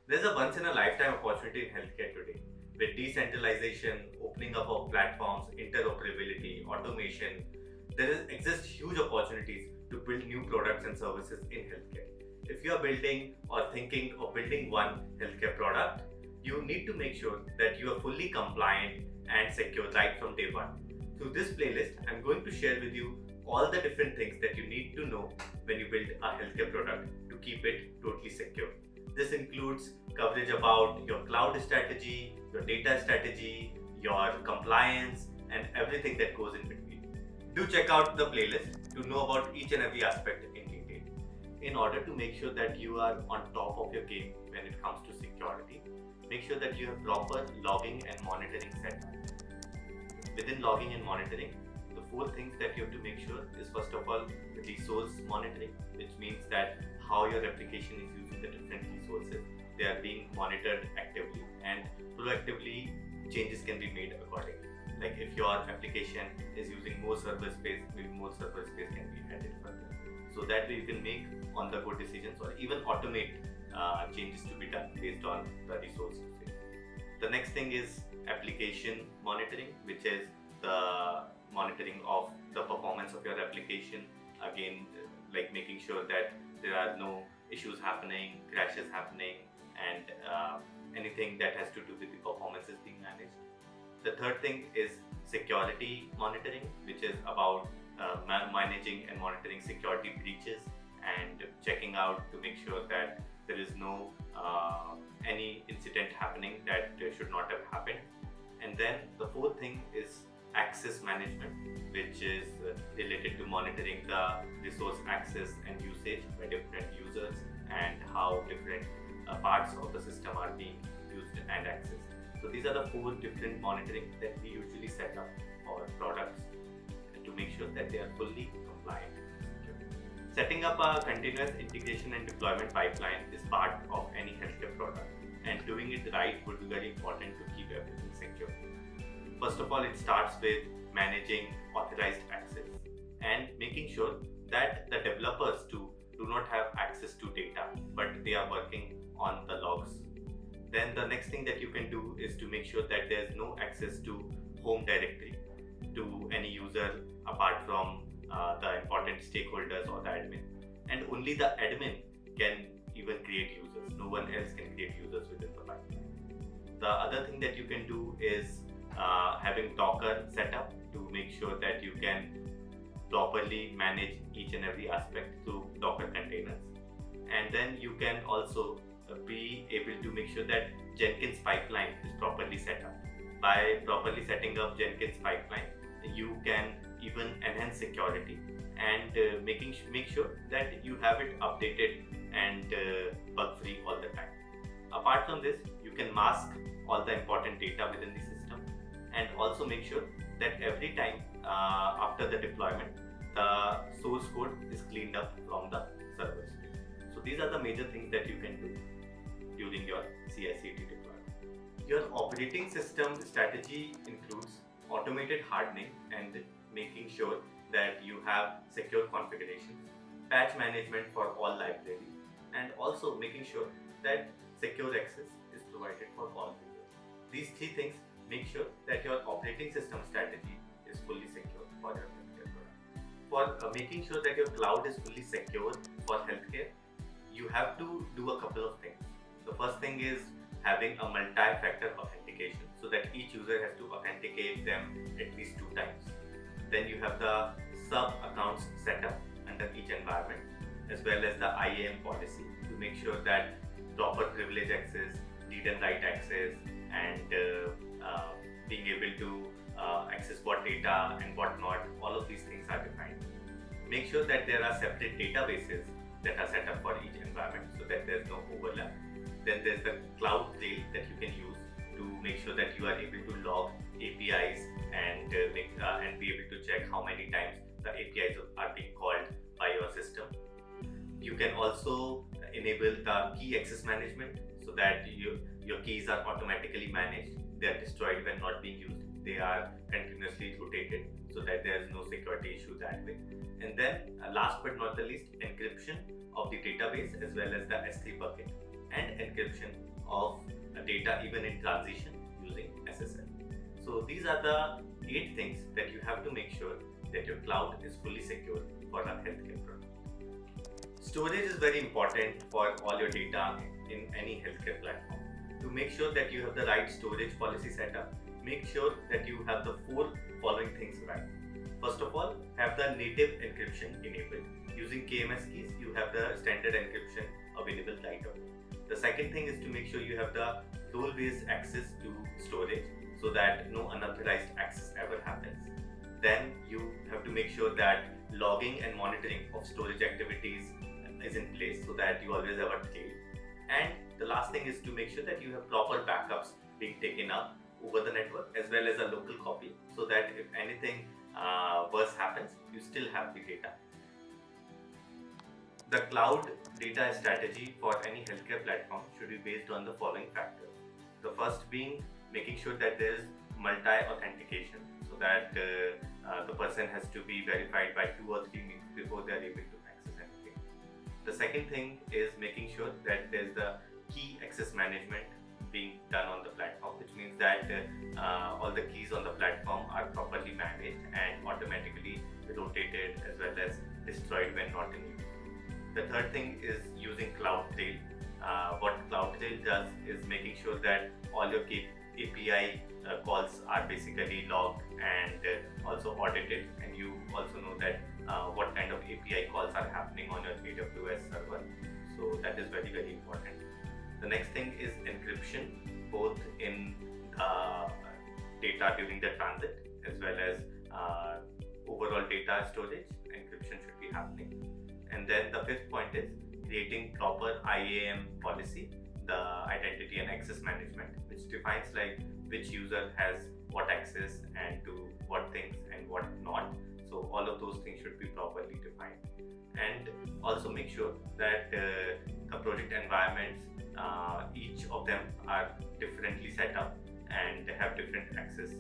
There's a once in a lifetime opportunity in healthcare today. With decentralization, opening up of platforms, interoperability, automation, exist huge opportunities to build new products and services in healthcare. If you are building or thinking of building one healthcare product, you need to make sure that you are fully compliant and secure right from day one. Through this playlist, I'm going to share with you all the different things that you need to know when you build a healthcare product to keep it totally secure. This includes coverage about your cloud strategy, your data strategy, your compliance, and everything that goes in between. Do check out the playlist to know about each and every aspect in detail. In order to make sure that you are on top of your game when it comes to security, make sure that you have proper logging and monitoring set up. Within logging and monitoring, the four things that you have to make sure is, first of all, resource monitoring, which means that how your application is using the different resources. They are being monitored actively, and proactively changes can be made accordingly. Like if your application is using more server space, maybe more server space can be added further. So that way you can make on the go decisions or even automate changes to be done based on the resource usage. The next thing is application monitoring, which is the monitoring of the performance of your application. Again, like making sure that there are no issues happening, crashes happening, and anything that has to do with the performance is being managed. The third thing is security monitoring, which is about managing and monitoring security breaches and checking out to make sure that there is no any incident happening that should not have happened. And then the fourth thing is access management, which is related to monitoring the resource access and usage by different users and how different parts of the system are being used and accessed. So these are the four different monitoring that we usually set up for products to make sure that they are fully compliant. Setting up a continuous integration and deployment pipeline is part of any healthcare product, and doing it right would be very important to keep everything secure. First of all, it starts with managing authorized access and making sure that the developers too do not have access to data, but they are working on the logs. Then the next thing that you can do is to make sure that there is no access to home directory to any user apart from the important stakeholders or the admin. And only the admin can even create users. No one else can create users within the pipeline. The other thing that you can do is having Docker set up to make sure that you can properly manage each and every aspect through Docker containers. And then you can also be able to make sure that Jenkins pipeline is properly set up. By properly setting up Jenkins pipeline, you can even enhance security and make sure that you have it updated and bug free all the time. Apart from this, you can mask all the important data within the system and also make sure that every time after the deployment, the source code is cleaned up from the servers. So these are the major things that you can do during your CI/CD deployment. Your operating system strategy includes automated hardening and making sure that you have secure configurations, patch management for all libraries, and also making sure that secure access is provided for all users. These three things make sure that your operating system strategy is fully secure for your healthcare product. For making sure that your cloud is fully secure for healthcare, you have to do a couple of things. The first thing is having a multi-factor authentication so that each user has to authenticate them at least 2 times. Then you have the sub-accounts set up under each environment, as well as the IAM policy to make sure that proper privilege access, read and write access, and being able to access what data and what not, all of these things are defined. Make sure that there are separate databases that are set up for each environment so that there's no overlap. Then there's the CloudTrail that you can use to make sure that you are able to log APIs and be able to check how many times the APIs are being called by your system. You can also enable the key access management so that your keys are automatically managed. They are destroyed when not being used. They are continuously rotated so that there is no security issue that way. And then last but not the least, encryption of the database as well as the S3 bucket and encryption of data even in transition using SSL. So these are the 8 things that you have to make sure that your cloud is fully secure for a healthcare product. Storage is very important for all your data in any healthcare platform. To make sure that you have the right storage policy set up, make sure that you have the 4 following things right. First of all, have the native encryption enabled. Using KMS keys, you have the standard encryption available right away. The second thing is to make sure you have the role-based access to storage so that no unauthorized access ever happens. Then you have to make sure that logging and monitoring of storage activities is in place so that you always have a trail. And the last thing is to make sure that you have proper backups being taken up over the network as well as a local copy so that if anything worse happens, you still have the data. The cloud data strategy for any healthcare platform should be based on the following factors. The first being making sure that there is multi-authentication so that the person has to be verified by 2 or 3 means before they are able to access anything. The second thing is making sure that there is the key access management being done on the platform, which means that all the keys on the platform are properly managed and automatically rotated as well as destroyed when not in use. The third thing is using CloudTrail. What CloudTrail does is making sure that all your API calls are basically logged and also audited, and you also know that what kind of API calls are happening on your AWS server. So that is very, very important. The next thing is encryption, both in data during the transit as well as overall data storage. Encryption should be happening. And then the fifth point is creating proper IAM policy, the identity and access management, which defines like which user has what access and to what things and what not. So all of those things should be properly defined. And also make sure that the project environments, each of them are differently set up and they have different access